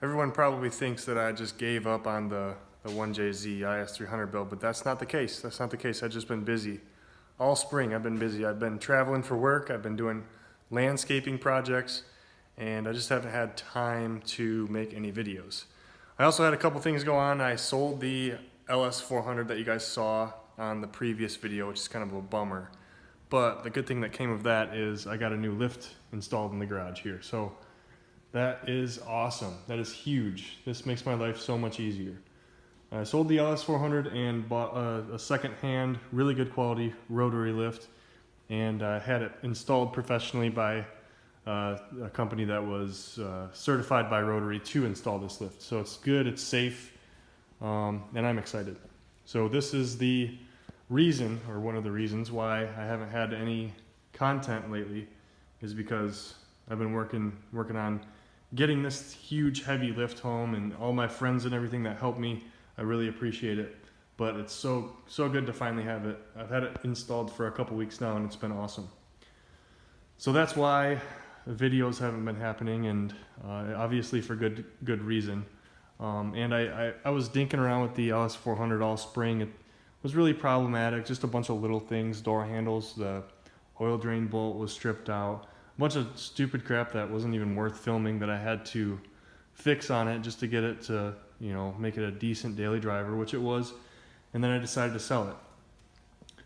Everyone probably thinks that I just gave up on the 1JZ IS300 build, but that's not the case. That's not the case. I've just been busy. All spring I've been busy. I've been traveling for work. I've been doing landscaping projects, and I just haven't had time to make any videos. I also had a couple things go on. I sold the LS400 that you guys saw on the previous video, which is kind of a bummer. But the good thing that came of that is I got a new lift installed in the garage here. So that is awesome. That is huge. This makes my life so much easier. I sold the LS400 and bought a second-hand, really good quality rotary lift, and I had it installed professionally by a company that was certified by Rotary to install this lift. So it's good, it's safe, and I'm excited. So this is the reason, or one of the reasons, why I haven't had any content lately, is because I've been working on getting this huge heavy lift home, and all my friends and everything that helped me, I really appreciate it. But it's so good to finally have it. I've had it installed for a couple weeks now, and it's been awesome. So that's why the videos haven't been happening, and obviously for good reason. And I was dinking around with the LS400 all spring. It was really problematic, just a bunch of little things, door handles, the oil drain bolt was stripped out, a bunch of stupid crap that wasn't even worth filming that I had to fix on it just to get it to, you know, make it a decent daily driver, which it was, and then I decided to sell it.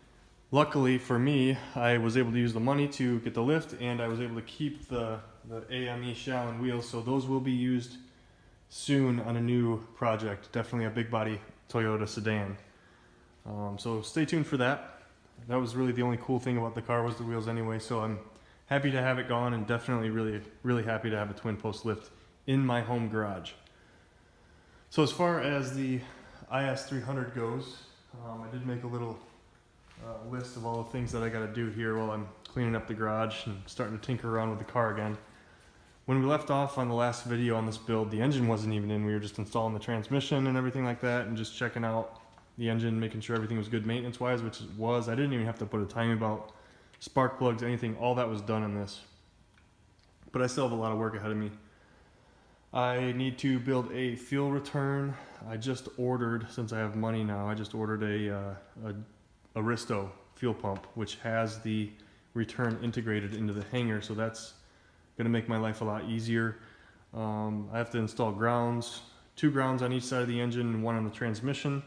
Luckily for me, I was able to use the money to get the lift, and I was able to keep the AME shell and wheels, so those will be used soon on a new project, definitely a big body Toyota sedan. So stay tuned for that. That was really the only cool thing about the car was the wheels anyway, so I'm happy to have it gone, and definitely really happy to have a twin post lift in my home garage. So as far as the IS300 goes, I did make a little list of all the things that I got to do here while I'm cleaning up the garage and starting to tinker around with the car again. When we left off on the last video on this build, the engine wasn't even in. We were just installing the transmission and everything like that, and just checking out the engine, making sure everything was good maintenance wise, which it was. I didn't even have to put a timing belt, spark plugs, anything. All that was done in this. But I still have a lot of work ahead of me. I need to build a fuel return. I just ordered, since I have money now, I just ordered a Aristo fuel pump, which has the return integrated into the hanger, so that's going to make my life a lot easier. I have to install grounds, 2 grounds on each side of the engine and 1 on the transmission.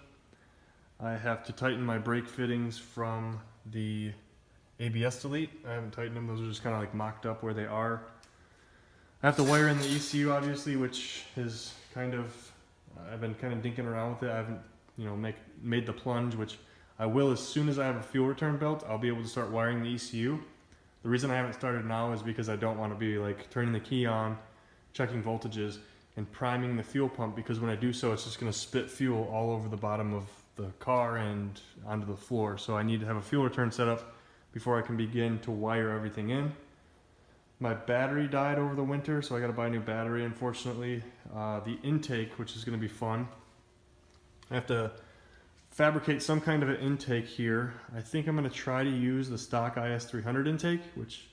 I have to tighten my brake fittings from the ABS delete. I haven't tightened them, those are just kind of like mocked up where they are. I have to wire in the ECU, obviously, which is kind of, I've been kind of dinking around with it. I haven't, you know, made the plunge, which I will as soon as I have a fuel return belt. I'll be able to start wiring the ECU. The reason I haven't started now is because I don't want to be like turning the key on, checking voltages, and priming the fuel pump, because when I do so, it's just going to spit fuel all over the bottom of the car and onto the floor. So I need to have a fuel return set up before I can begin to wire everything in. My battery died over the winter, so I got to buy a new battery, unfortunately. The intake, which is going to be fun. I have to fabricate some kind of an intake here. I think I'm going to try to use the stock IS300 intake, which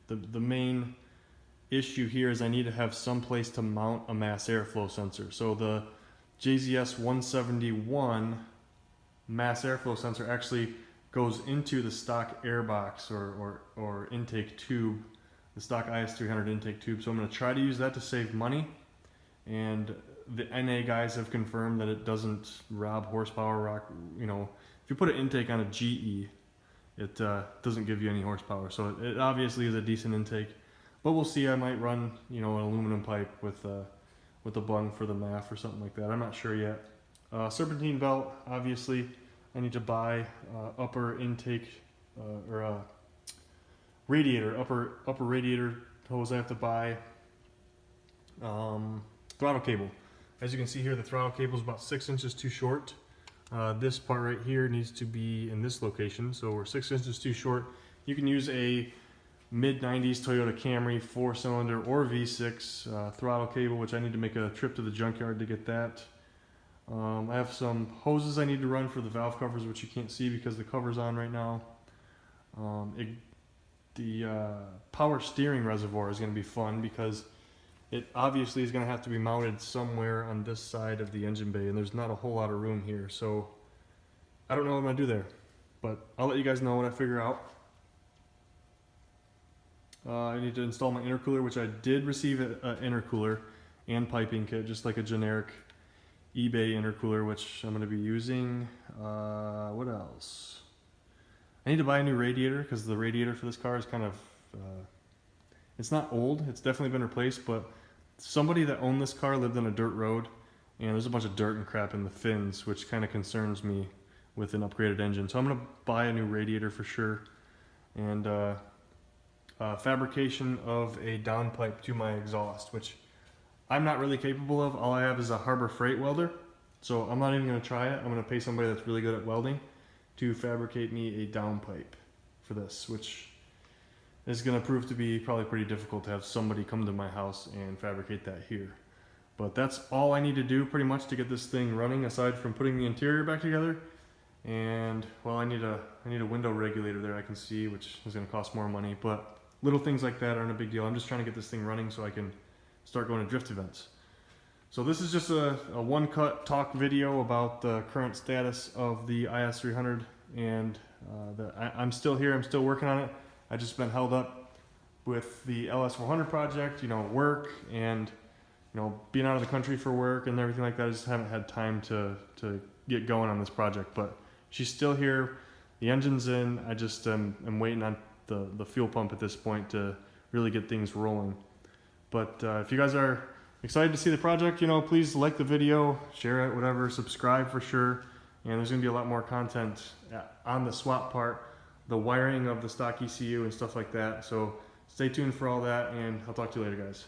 the main issue here is I need to have some place to mount a mass airflow sensor. So the JZS 171 mass airflow sensor actually goes into the stock airbox or intake tube, the stock IS300 intake tube. So I'm going to try to use that to save money, and the NA guys have confirmed that it doesn't rob horsepower. You know, if you put an intake on a GE, it doesn't give you any horsepower. So it obviously is a decent intake, but we'll see. I might run, you know, an aluminum pipe with a bung for the MAF or something like that. I'm not sure yet. Serpentine belt, obviously. I need to buy upper intake or radiator, upper radiator hose. I have to buy throttle cable. As you can see here, the throttle cable is about 6 inches too short. This part right here needs to be in this location, so we're 6 inches too short. You can use a mid-90s Toyota Camry 4-cylinder or V6 throttle cable, which I need to make a trip to the junkyard to get that. I have some hoses I need to run for the valve covers, which you can't see because the cover's on right now. The power steering reservoir is going to be fun because it obviously is going to have to be mounted somewhere on this side of the engine bay, and there's not a whole lot of room here, so I don't know what I'm going to do there, but I'll let you guys know what I figure out. I need to install my intercooler, which I did receive an intercooler and piping kit, just like a generic eBay intercooler, which I'm going to be using. What else? I need to buy a new radiator, because the radiator for this car is kind of, it's not old, it's definitely been replaced, but somebody that owned this car lived on a dirt road, and there's a bunch of dirt and crap in the fins, which kind of concerns me with an upgraded engine. So I'm going to buy a new radiator for sure, and fabrication of a downpipe to my exhaust, which I'm not really capable of. All I have is a Harbor Freight welder, so I'm not even going to try it. I'm going to pay somebody that's really good at welding to fabricate me a downpipe for this, which is going to prove to be probably pretty difficult to have somebody come to my house and fabricate that here. But that's all I need to do pretty much to get this thing running, aside from putting the interior back together. And well, I need a window regulator there, I can see, which is going to cost more money, but little things like that aren't a big deal. I'm just trying to get this thing running so I can start going to drift events. So this is just a one-cut talk video about the current status of the IS300, and I'm still here, I'm still working on it. I just been held up with the LS400 project, work, and being out of the country for work and everything like that. I just haven't had time to get going on this project, but she's still here. The engine's in. I just am waiting on the fuel pump at this point to really get things rolling. But if you guys are excited to see the project, please like the video, share it, whatever, subscribe for sure. And there's gonna be a lot more content on the swap part, the wiring of the stock ECU and stuff like that. So stay tuned for all that, and I'll talk to you later, guys.